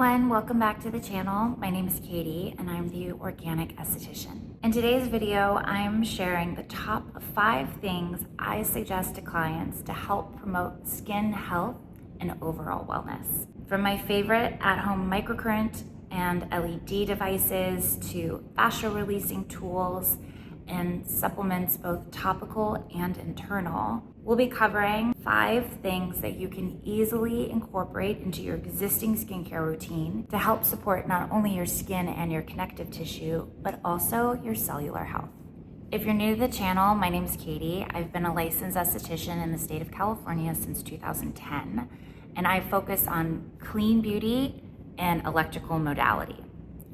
everyone, welcome back to the channel. My name is Katie and I'm the Organic Esthetician. In today's video, I'm sharing the top 5 things I suggest to clients to help promote skin health and overall wellness. From my favorite at-home microcurrent and LED devices to fascia releasing tools and supplements, both topical and internal, we'll be covering 5 things that you can easily incorporate into your existing skincare routine to help support not only your skin and your connective tissue, but also your cellular health. If you're new to the channel, my name is Katie. I've been a licensed esthetician in the state of California since 2010, and I focus on clean beauty and electrical modality.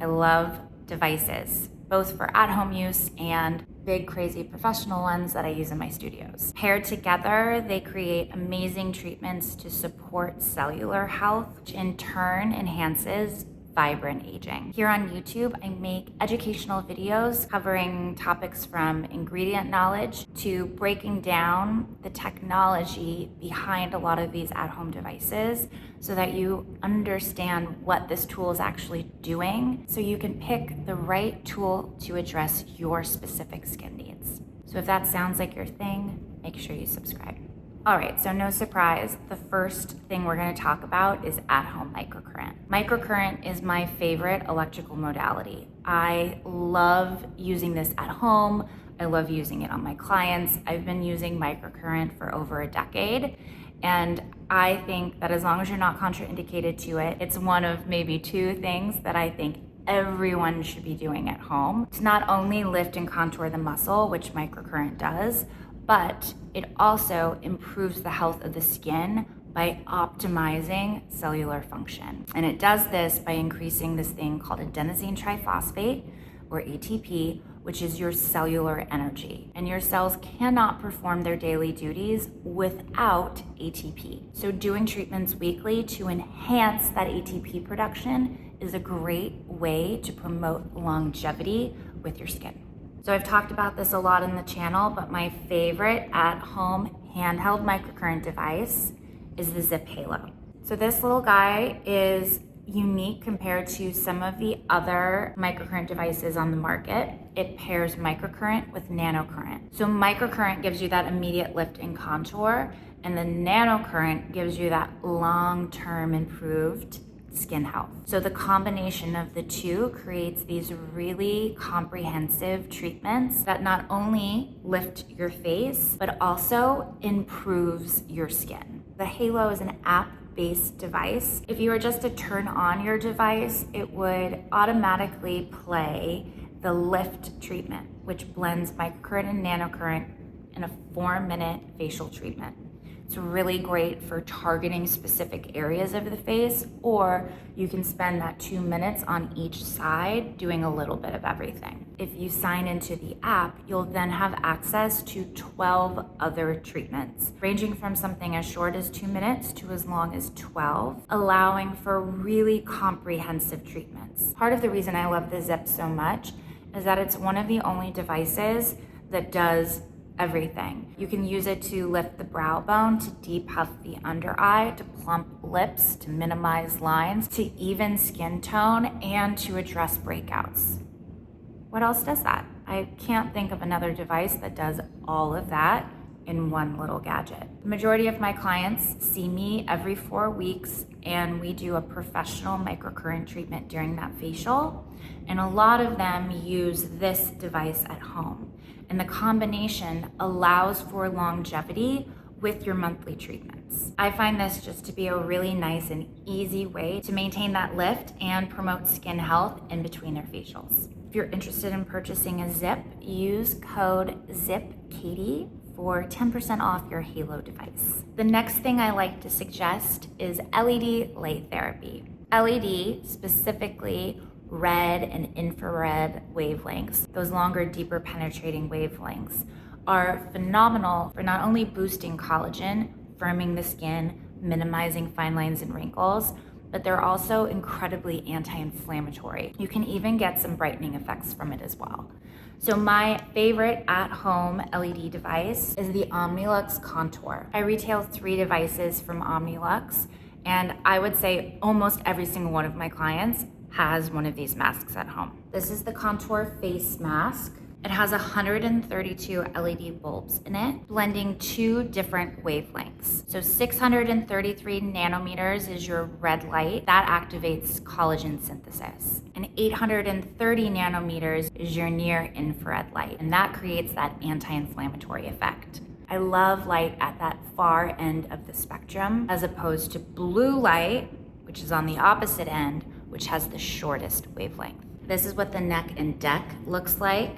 I love devices, both for at-home use and big, crazy professional ones that I use in my studios. Paired together, they create amazing treatments to support cellular health, which in turn enhances vibrant aging. Here on YouTube, I make educational videos covering topics from ingredient knowledge to breaking down the technology behind a lot of these at-home devices so that you understand what this tool is actually doing so you can pick the right tool to address your specific skin needs. So if that sounds like your thing, make sure you subscribe. All right, so no surprise, the first thing we're gonna talk about is at-home microcurrent. Microcurrent is my favorite electrical modality. I love using this at home. I love using it on my clients. I've been using microcurrent for over a decade, and I think that as long as you're not contraindicated to it, it's one of maybe 2 things that I think everyone should be doing at home to not only lift and contour the muscle, which microcurrent does, but it also improves the health of the skin by optimizing cellular function. And it does this by increasing this thing called adenosine triphosphate, or ATP, which is your cellular energy. And your cells cannot perform their daily duties without ATP. So doing treatments weekly to enhance that ATP production is a great way to promote longevity with your skin. So I've talked about this a lot in the channel, but my favorite at-home handheld microcurrent device is the Ziip Halo. So this little guy is unique compared to some of the other microcurrent devices on the market. It pairs microcurrent with nanocurrent. So microcurrent gives you that immediate lift and contour, and the nanocurrent gives you that long-term improved skin health. So the combination of the 2 creates these really comprehensive treatments that not only lift your face, but also improves your skin. The Halo is an app-based device. If you were just to turn on your device, it would automatically play the lift treatment, which blends microcurrent and nanocurrent in a 4-minute facial treatment. It's really great for targeting specific areas of the face, or you can spend that 2 minutes on each side doing a little bit of everything. If you sign into the app, you'll then have access to 12 other treatments, ranging from something as short as 2 minutes to as long as 12, allowing for really comprehensive treatments. Part of the reason I love the Ziip so much is that it's one of the only devices that does everything. You can use it to lift the brow bone, to depuff the under eye, to plump lips, to minimize lines, to even skin tone, and to address breakouts. What else does that? I can't think of another device that does all of that in one little gadget. The majority of my clients see me every 4 weeks, and we do a professional microcurrent treatment during that facial, and a lot of them use this device at home. And the combination allows for longevity with your monthly treatments. I find this just to be a really nice and easy way to maintain that lift and promote skin health in between their facials. If you're interested in purchasing a Ziip, use code ZIPKATIE for 10% off your Halo device. The next thing I like to suggest is LED light therapy. LED, specifically red and infrared wavelengths, those longer, deeper penetrating wavelengths, are phenomenal for not only boosting collagen, firming the skin, minimizing fine lines and wrinkles, but they're also incredibly anti-inflammatory. You can even get some brightening effects from it as well. So my favorite at-home LED device is the Omnilux Contour. I retail 3 devices from Omnilux, And I would say almost every single one of my clients has one of these masks at home. This is the Contour Face Mask. It has 132 LED bulbs in it, blending 2 different wavelengths. So 633 nanometers is your red light. That activates collagen synthesis. And 830 nanometers is your near infrared light. And that creates that anti-inflammatory effect. I love light at that far end of the spectrum, as opposed to blue light, which is on the opposite end, which has the shortest wavelength. This is what the neck and deck looks like.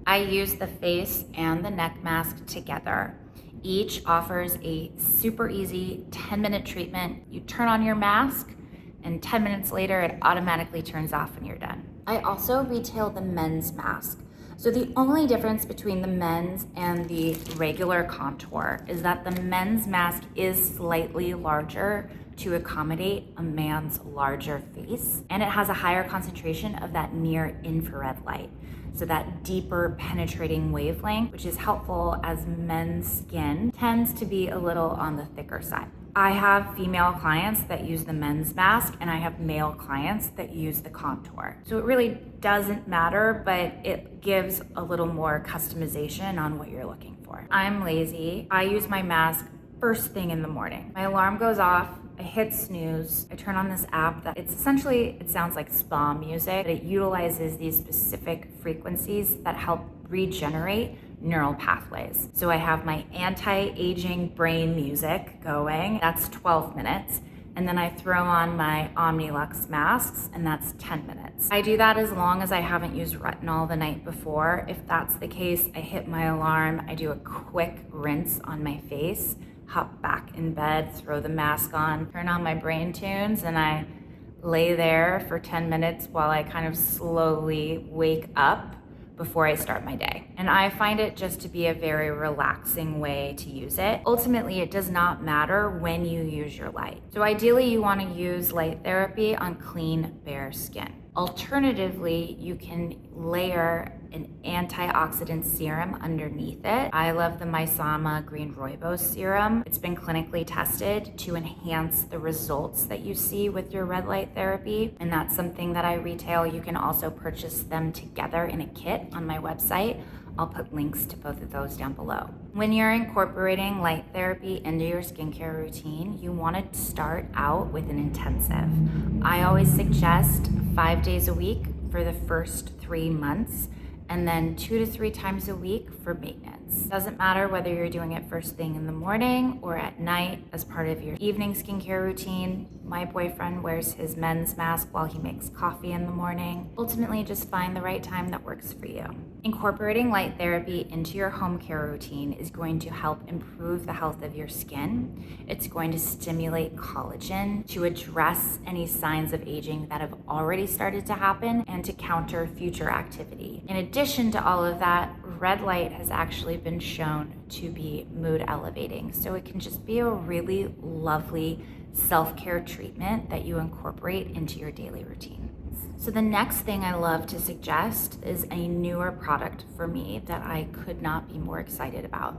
I use the face and the neck mask together. Each offers a super easy 10-minute treatment. You turn on your mask, and 10 minutes later, it automatically turns off when you're done. I also retail the men's mask. So the only difference between the men's and the regular Contour is that the men's mask is slightly larger to accommodate a man's larger face, and it has a higher concentration of that near infrared light. So that deeper penetrating wavelength, which is helpful as men's skin tends to be a little on the thicker side. I have female clients that use the men's mask, and I have male clients that use the Contour. So it really doesn't matter, but it gives a little more customization on what you're looking for. I'm lazy. I use my mask first thing in the morning. My alarm goes off, I hit snooze, I turn on this app that it sounds like spa music, but it utilizes these specific frequencies that help regenerate neural pathways. So I have my anti-aging brain music going, that's 12 minutes. And then I throw on my Omnilux masks, and that's 10 minutes. I do that as long as I haven't used retinol the night before. If that's the case, I hit my alarm, I do a quick rinse on my face, hop back in bed, throw the mask on, turn on my brain tunes, and I lay there for 10 minutes while I kind of slowly wake up before I start my day. And I find it just to be a very relaxing way to use it. Ultimately, it does not matter when you use your light. So ideally, you want to use light therapy on clean, bare skin. Alternatively, you can layer an antioxidant serum underneath it. I love the Misama Green Rooibos serum. It's been clinically tested to enhance the results that you see with your red light therapy, and that's something that I retail. You can also purchase them together in a kit on my website. I'll put links to both of those down below. When you're incorporating light therapy into your skincare routine, you want to start out with an intensive. I always suggest 5 days a week for the first 3 months, and then 2 to 3 times a week for maintenance. Doesn't matter whether you're doing it first thing in the morning or at night as part of your evening skincare routine. My boyfriend wears his men's mask while he makes coffee in the morning. Ultimately, just find the right time that works for you. Incorporating light therapy into your home care routine is going to help improve the health of your skin. It's going to stimulate collagen to address any signs of aging that have already started to happen and to counter future activity. In addition to all of that, red light has actually been shown to be mood elevating. So it can just be a really lovely self-care treatment that you incorporate into your daily routine. So the next thing I love to suggest is a newer product for me that I could not be more excited about.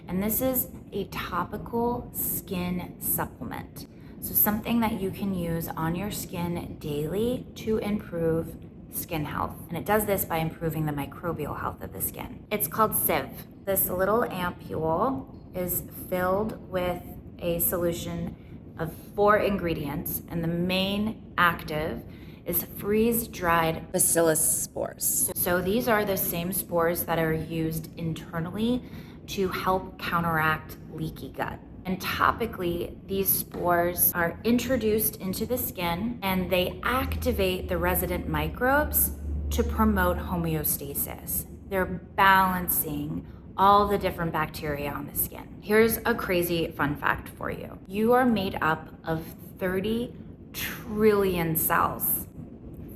And this is a topical skin supplement. So something that you can use on your skin daily to improve skin health. And it does this by improving the microbial health of the skin. It's called SIV. This little ampule is filled with a solution of 4 ingredients, and the main active is freeze-dried bacillus spores. So these are the same spores that are used internally to help counteract leaky gut. And topically, these spores are introduced into the skin, and they activate the resident microbes to promote homeostasis. They're balancing all the different bacteria on the skin. Here's a crazy fun fact for you. You are made up of 30 trillion cells.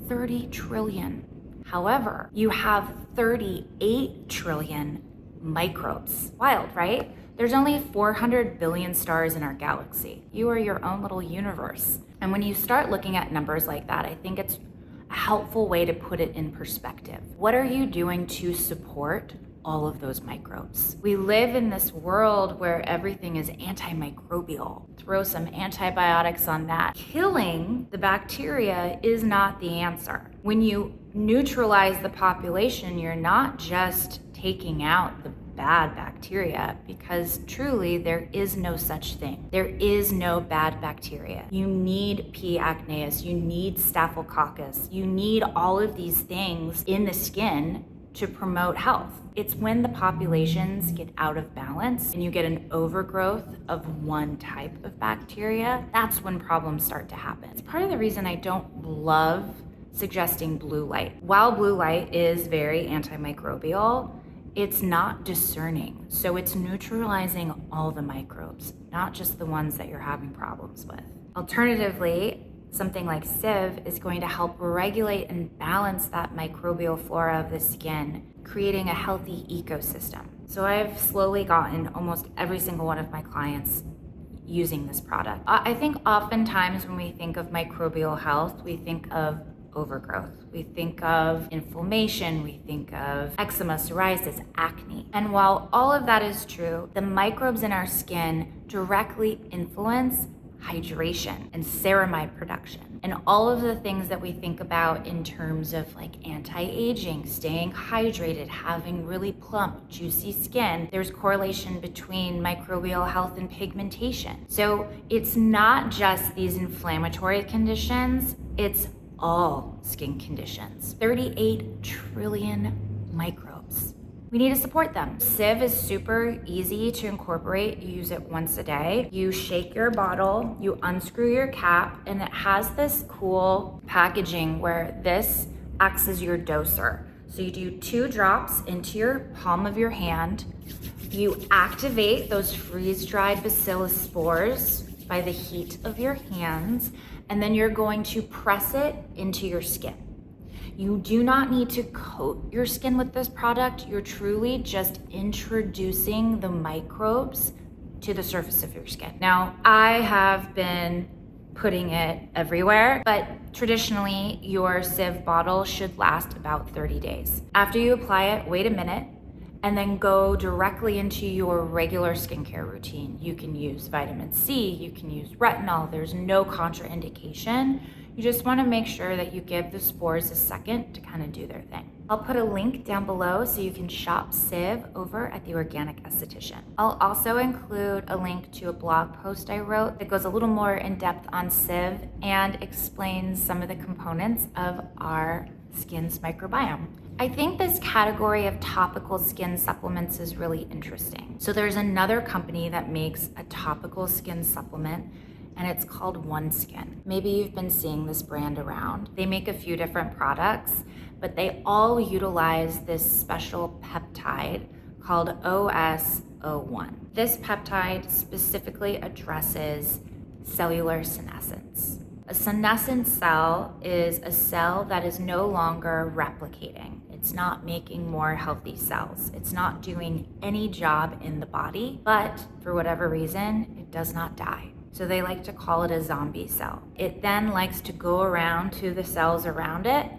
30 trillion. However, you have 38 trillion microbes. Wild, right? There's only 400 billion stars in our galaxy. You are your own little universe. And when you start looking at numbers like that, I think it's a helpful way to put it in perspective. What are you doing to support all of those microbes. We live in this world where everything is antimicrobial. Throw some antibiotics on that. Killing the bacteria is not the answer. When you neutralize the population, you're not just taking out the bad bacteria, because truly there is no such thing. There is no bad bacteria. You need P. acnes, you need staphylococcus, you need all of these things in the skin to promote health. It's when the populations get out of balance and you get an overgrowth of one type of bacteria, that's when problems start to happen. It's part of the reason I don't love suggesting blue light. While blue light is very antimicrobial, it's not discerning. So it's neutralizing all the microbes, not just the ones that you're having problems with. Alternatively, something like SIV is going to help regulate and balance that microbial flora of the skin, creating a healthy ecosystem. So I've slowly gotten almost every single one of my clients using this product. I think oftentimes when we think of microbial health, we think of overgrowth. We think of inflammation, we think of eczema, psoriasis, acne. And while all of that is true, the microbes in our skin directly influence hydration and ceramide production. And all of the things that we think about in terms of like anti-aging, staying hydrated, having really plump, juicy skin, there's correlation between microbial health and pigmentation. So it's not just these inflammatory conditions, it's all skin conditions. 38 trillion microbes. We need to support them. SIV is super easy to incorporate. You use it once a day. You shake your bottle, you unscrew your cap, and it has this cool packaging where this acts as your doser. So you do 2 drops into your palm of your hand. You activate those freeze-dried bacillus spores by the heat of your hands, and then you're going to press it into your skin. You do not need to coat your skin with this product. You're truly just introducing the microbes to the surface of your skin. Now, I have been putting it everywhere, but traditionally your SIV bottle should last about 30 days. After you apply it, wait a minute, and then go directly into your regular skincare routine. You can use vitamin C, you can use retinol, there's no contraindication. You just wanna make sure that you give the spores a second to kind of do their thing. I'll put a link down below so you can shop SIV over at the Organic Esthetician. I'll also include a link to a blog post I wrote that goes a little more in depth on SIV and explains some of the components of our skin's microbiome. I think this category of topical skin supplements is really interesting. So there's another company that makes a topical skin supplement, and it's called OneSkin. Maybe you've been seeing this brand around. They make a few different products, but they all utilize this special peptide called OS01. This peptide specifically addresses cellular senescence. A senescent cell is a cell that is no longer replicating. It's not making more healthy cells. It's not doing any job in the body, but for whatever reason, it does not die. So they like to call it a zombie cell. It then likes to go around to the cells around it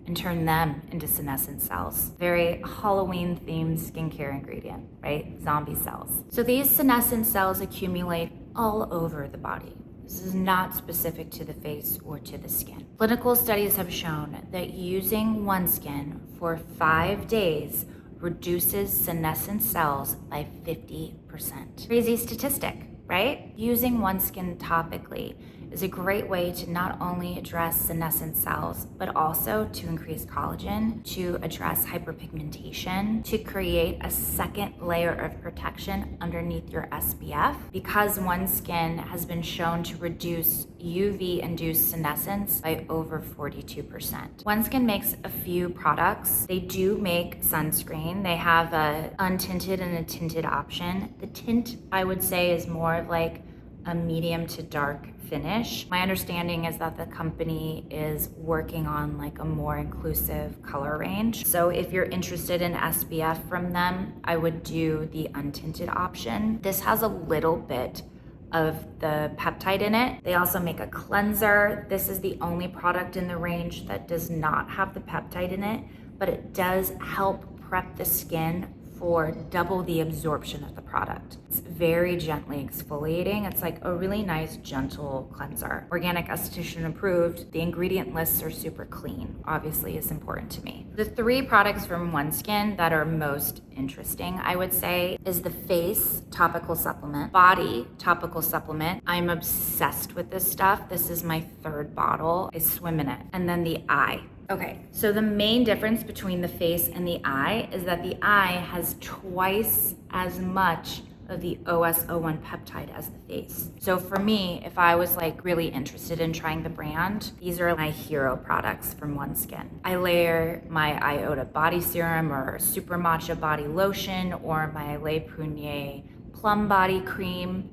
and turn them into senescent cells. Very Halloween themed skincare ingredient, right? Zombie cells. So these senescent cells accumulate all over the body. This is not specific to the face or to the skin. Clinical studies have shown that using OneSkin for 5 days reduces senescent cells by 50%. Crazy statistic, right? Using OneSkin topically is a great way to not only address senescent cells, but also to increase collagen, to address hyperpigmentation, to create a second layer of protection underneath your SPF, because OneSkin has been shown to reduce UV-induced senescence by over 42%. OneSkin makes a few products. They do make sunscreen. They have a untinted and a tinted option. The tint, I would say, is more of like a medium to dark finish. My understanding is that the company is working on like a more inclusive color range. So if you're interested in SPF from them, I would do the untinted option. This has a little bit of the peptide in it. They also make a cleanser. This is the only product in the range that does not have the peptide in it, but it does help prep the skin for double the absorption of the product. It's very gently exfoliating. It's like a really nice, gentle cleanser. Organic Esthetician approved. The ingredient lists are super clean, obviously is important to me. The 3 products from OneSkin that are most interesting, I would say, is the face topical supplement, body topical supplement. I'm obsessed with this stuff. This is my 3rd bottle. I swim in it. And then the eye. Okay, so the main difference between the face and the eye is that the eye has twice as much of the OS01 peptide as the face. So for me, if I was like really interested in trying the brand, these are my hero products from OneSkin. I layer my Iota body serum or Super Matcha body lotion or my Le Prunier plum body cream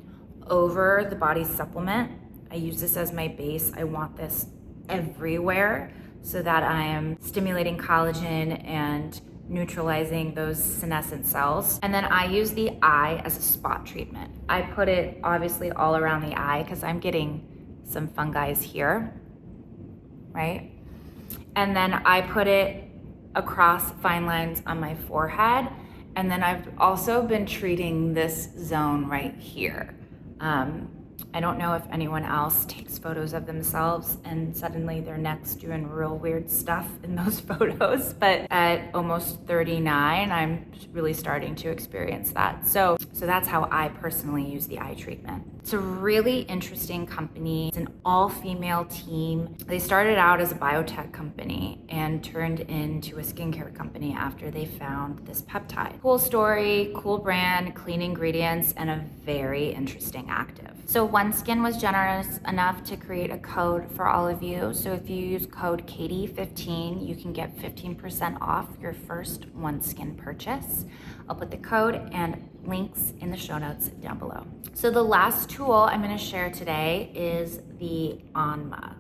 over the body supplement. I use this as my base. I want this everywhere so that I am stimulating collagen and neutralizing those senescent cells. And then I use the eye as a spot treatment. I put it obviously all around the eye because I'm getting some fungi here, right? And then I put it across fine lines on my forehead. And then I've also been treating this zone right here. I don't know if anyone else takes photos of themselves and suddenly their neck's doing real weird stuff in those photos, but at almost 39, I'm really starting to experience that. So that's how I personally use the eye treatment. It's a really interesting company. It's an all-female team. They started out as a biotech company and turned into a skincare company after they found this peptide. Cool story, cool brand, clean ingredients, and a very interesting active. So OneSkin was generous enough to create a code for all of you. So if you use code Katie15, you can get 15% off your first OneSkin purchase. I'll put the code and links in the show notes down below. So the last tool I'm going to share today is the Anma.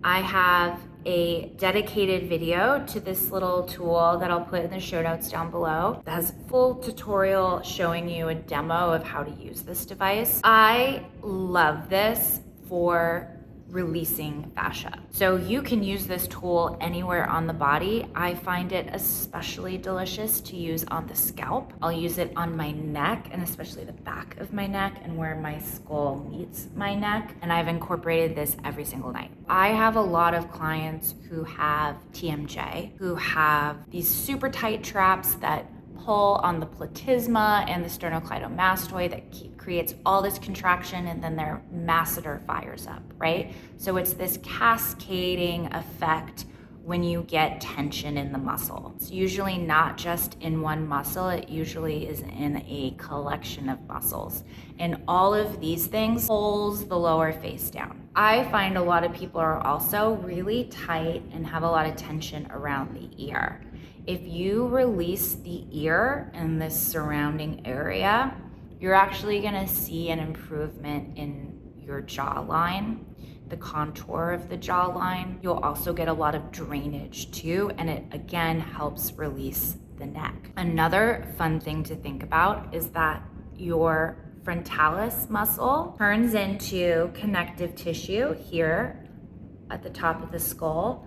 I have a dedicated video to this little tool that I'll put in the show notes down below that has a full tutorial showing you a demo of how to use this device. I love this for releasing fascia. So you can use this tool anywhere on the body. I find it especially delicious to use on the scalp. I'll use it on my neck and especially the back of my neck and where my skull meets my neck. And I've incorporated this every single night. I have a lot of clients who have TMJ, who have these super tight traps that pull on the platysma and the sternocleidomastoid that creates all this contraction, and then their masseter fires up, right? So it's this cascading effect when you get tension in the muscle. It's usually not just in one muscle, it usually is in a collection of muscles. And all of these things pulls the lower face down. I find a lot of people are also really tight and have a lot of tension around the ear. If you release the ear and this surrounding area, you're actually gonna see an improvement in your jawline, the contour of the jawline. You'll also get a lot of drainage too, and it again helps release the neck. Another fun thing to think about is that your frontalis muscle turns into connective tissue here at the top of the skull,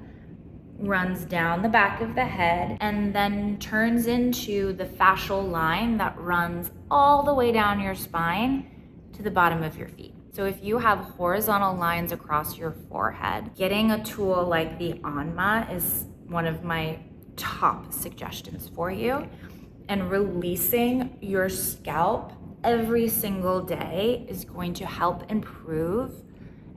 runs down the back of the head, and then turns into the fascial line that runs all the way down your spine to the bottom of your feet. So if you have horizontal lines across your forehead, getting a tool like the Anma is one of my top suggestions for you. And releasing your scalp every single day is going to help improve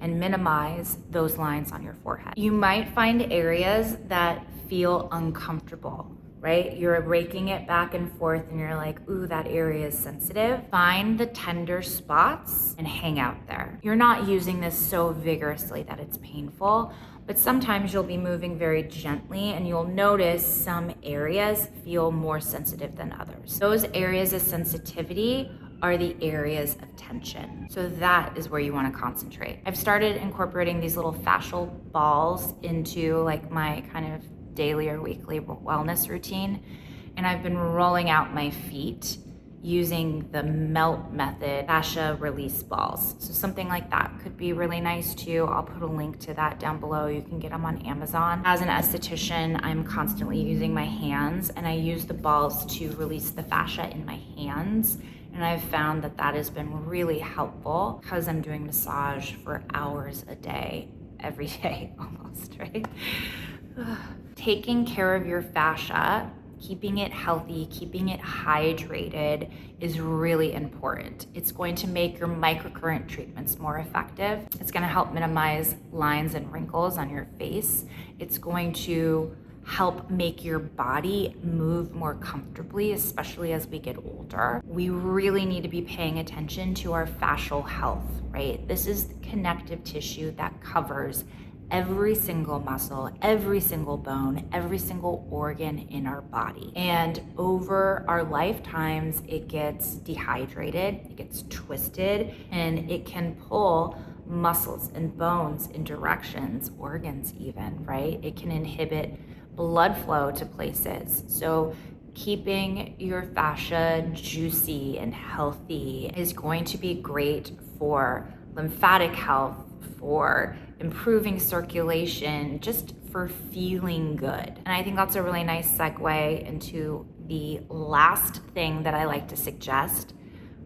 and minimize those lines on your forehead. You might find areas that feel uncomfortable, right? You're raking it back and forth and you're like, ooh, that area is sensitive. Find the tender spots and hang out there. You're not using this so vigorously that it's painful, but sometimes you'll be moving very gently and you'll notice some areas feel more sensitive than others. Those areas of sensitivity are the areas of tension. So that is where you want to concentrate. I've started incorporating these little fascial balls into like my kind of daily or weekly wellness routine. And I've been rolling out my feet using the melt method fascia release balls. So something like that could be really nice too. I'll put a link to that down below. You can get them on Amazon. As an esthetician, I'm constantly using my hands, and I use the balls to release the fascia in my hands. And I've found that that has been really helpful because I'm doing massage for hours a day, every day almost, right? Taking care of your fascia, keeping it healthy, keeping it hydrated is really important. It's going to make your microcurrent treatments more effective. It's going to help minimize lines and wrinkles on your face. It's going to help make your body move more comfortably, especially as we get older. We really need to be paying attention to our fascial health, right? This is the connective tissue that covers every single muscle, every single bone, every single organ in our body. And over our lifetimes, it gets dehydrated, it gets twisted, and it can pull muscles and bones in directions, organs even, right? It can inhibit blood flow to places. So keeping your fascia juicy and healthy is going to be great for lymphatic health, for improving circulation, just for feeling good. And I think that's a really nice segue into the last thing that I like to suggest,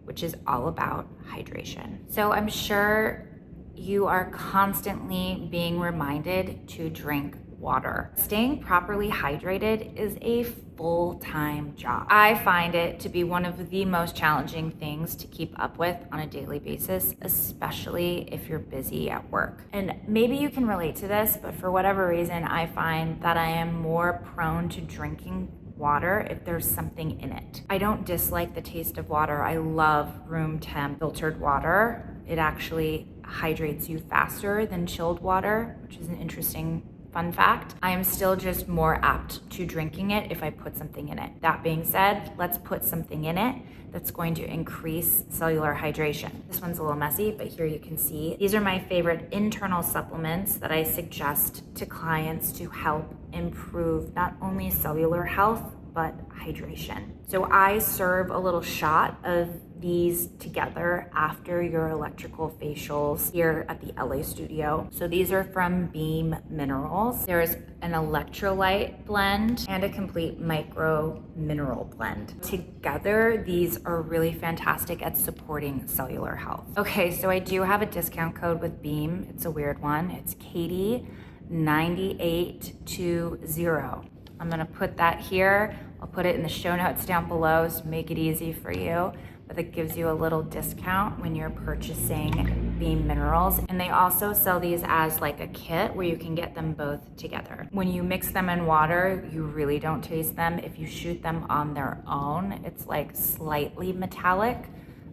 which is all about hydration. So I'm sure you are constantly being reminded to drink water. Staying properly hydrated is a full-time job. I find it to be one of the most challenging things to keep up with on a daily basis, especially if you're busy at work. And maybe you can relate to this, but for whatever reason, I find that I am more prone to drinking water if there's something in it. I don't dislike the taste of water. I love room temp filtered water. It actually hydrates you faster than chilled water, which is an interesting fun fact. I am still just more apt to drinking it if I put something in it. That being said, let's put something in it that's going to increase cellular hydration. This one's a little messy, but here you can see. These are my favorite internal supplements that I suggest to clients to help improve not only cellular health, but hydration. So I serve a little shot of these together after your electrical facials here at the LA studio. So these are from Beam Minerals. There's an electrolyte blend and a complete micro mineral blend. Together, these are really fantastic at supporting cellular health. Okay, so I do have a discount code with Beam. It's a weird one. It's Katie9820. I'm gonna put that here. I'll put it in the show notes down below to make it easy for you. But it gives you a little discount when you're purchasing Beam Minerals. And they also sell these as like a kit where you can get them both together. When you mix them in water, you really don't taste them. If you shoot them on their own, it's like slightly metallic,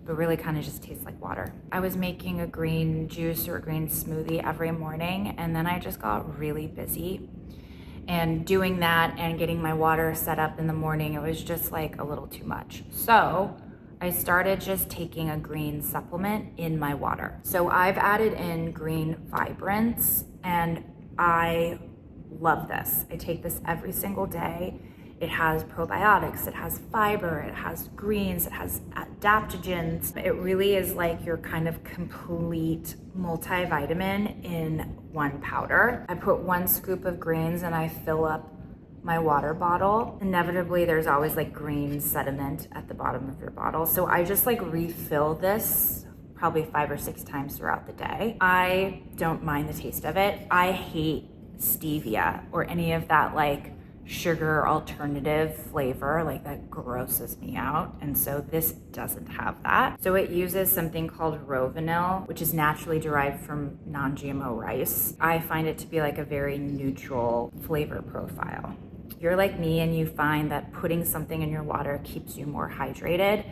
but really kind of just tastes like water. I was making a green juice or a green smoothie every morning, and then I just got really busy. And doing that and getting my water set up in the morning, it was just like a little too much. So I started just taking a green supplement in my water. So I've added in Green Vibrance, and I love this. I take this every single day. It has probiotics, it has fiber, it has greens, it has adaptogens. It really is like your kind of complete multivitamin in one powder. I put 1 scoop of greens and I fill up my water bottle. Inevitably, there's always like green sediment at the bottom of your bottle. So I just like refill this probably 5 or 6 times throughout the day. I don't mind the taste of it. I hate stevia or any of that like sugar alternative flavor, like that grosses me out. And so this doesn't have that. So it uses something called Rovinil, which is naturally derived from non-GMO rice. I find it to be like a very neutral flavor profile. If you're like me and you find that putting something in your water keeps you more hydrated,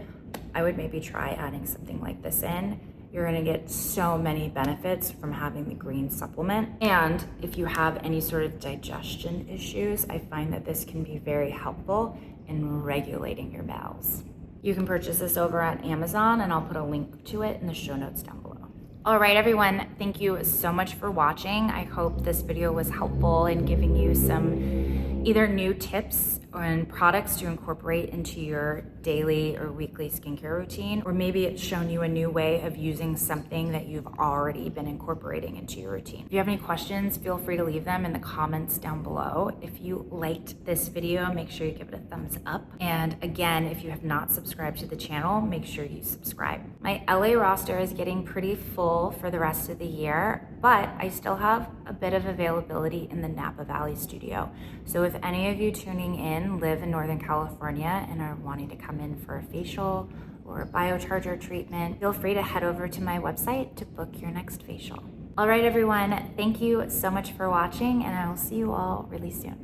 I would maybe try adding something like this in. You're gonna get so many benefits from having the green supplement. And if you have any sort of digestion issues, I find that this can be very helpful in regulating your bowels. You can purchase this over at Amazon, and I'll put a link to it in the show notes down below. All right, everyone, thank you so much for watching. I hope this video was helpful in giving you some either new tips on products to incorporate into your daily or weekly skincare routine, or maybe it's shown you a new way of using something that you've already been incorporating into your routine. If you have any questions, feel free to leave them in the comments down below. If you liked this video, make sure you give it a thumbs up. And again, if you have not subscribed to the channel, make sure you subscribe. My LA roster is getting pretty full for the rest of the year, but I still have a bit of availability in the Napa Valley studio. So if any of you tuning in live in Northern California and are wanting to come in for a facial or a biocharger treatment, feel free to head over to my website to book your next facial. All right, everyone, thank you so much for watching, and I will see you all really soon.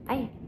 Bye.